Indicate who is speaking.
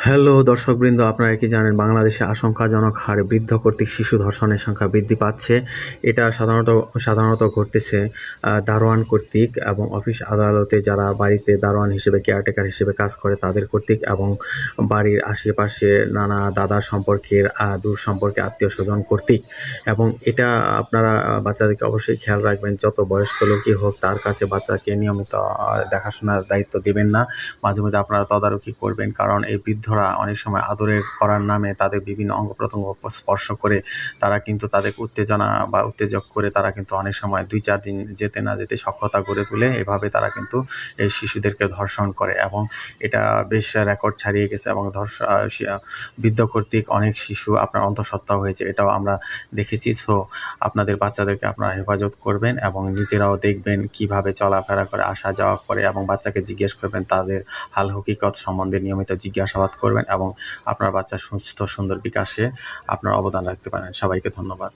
Speaker 1: Hello দর্শকবৃন্দ, আপনারা কি জানেন বাংলাদেশে আশঙ্কাজনক হারে বৃদ্ধ কর্তৃক শিশু ধর্ষণের সংখ্যা বৃদ্ধি পাচ্ছে। এটা সাধারণত ঘটতেছে দারোয়ান কর্তৃক এবং অফিস আদালতে যারা বাড়িতে দারোয়ান হিসেবে কেয়ারটেকার হিসেবে কাজ করে তাদের কর্তৃক এবং বাড়ির আশেপাশে নানা দাদা সম্পর্কের দূর সম্পর্কে আত্মীয় স্বজন কর্তৃক। এবং এটা আপনারা বাচ্চাদেরকে অবশ্যই খেয়াল রাখবেন, যত বয়স্ক লোকই হোক তার কাছে বাচ্চাকে নিয়মিত দেখাশোনার দায়িত্ব দিবেন না। মাঝে মধ্যে আপনারা তদারকি করবেন, কারণ এই বৃদ্ধরা অনেক সময় আদরের করার নামে তাদের বিভিন্ন অঙ্গ প্রত্যঙ্গ স্পর্শ করে তারা কিন্তু তাদের উত্তেজনা বা উত্তেজক করে তারা কিন্তু অনেক সময় 2-4 দিন যেতে না যেতে সখ্যতা গড়ে তুলে। এভাবে তারা কিন্তু এই শিশুদেরকে ধর্ষণ করে এবং এটা বেশ রেকর্ড ছাড়িয়ে গেছে এবং বৃদ্ধ কর্তৃক অনেক শিশু আপনার অন্তঃসত্ত্বা হয়েছে, এটাও আমরা দেখেছি। সো আপনাদের বাচ্চাদেরকে আপনারা হেফাজত করবেন এবং নিজেরাও দেখবেন কিভাবে চলাফেরা করে, আসা যাওয়া করে, এবং বাচ্চাকে জিজ্ঞেস করবেন, তাদের হাল হকিকত সম্বন্ধে নিয়মিত জিজ্ঞাসাবাদ করবেন এবং আপনার বাচ্চার সুস্থ সুন্দর বিকাশে আপনার অবদান রাখতে পারেন। সবাইকে ধন্যবাদ।